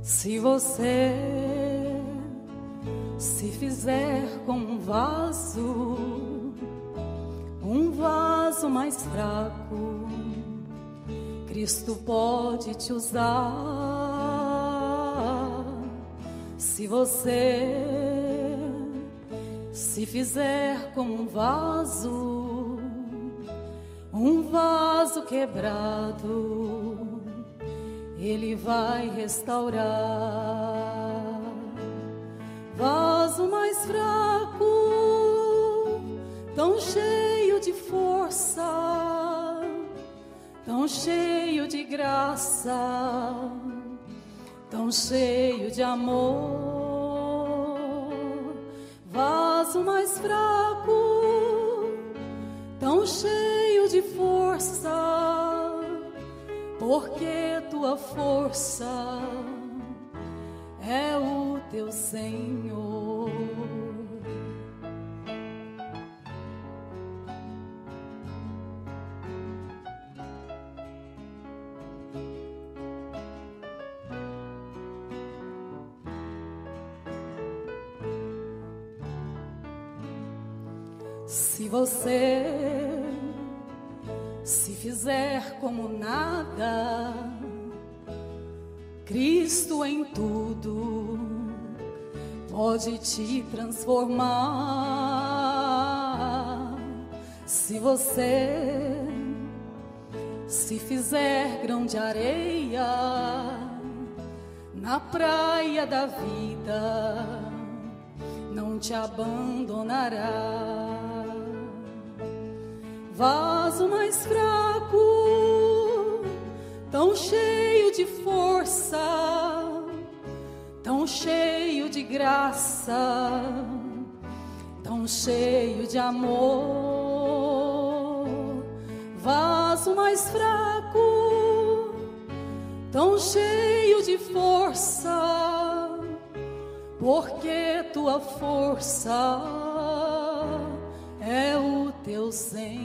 Se você se fizer como um vaso mais fraco, Cristo pode te usar. Se você se fizer como um vaso quebrado, Ele vai restaurar. Vaso mais fraco, tão cheio de força, tão cheio de graça, tão cheio de amor. Vaso mais fraco, tão cheio de força, porque tua força é o teu Senhor. Se você se fizer como nada, Cristo em tudo pode te transformar. Se você se fizer grão de areia na praia da vida, não te abandonará. Vaso mais fraco, tão cheio de força, tão cheio de graça, tão cheio de amor. Vaso mais fraco, tão cheio de força, porque tua força é o teu Senhor.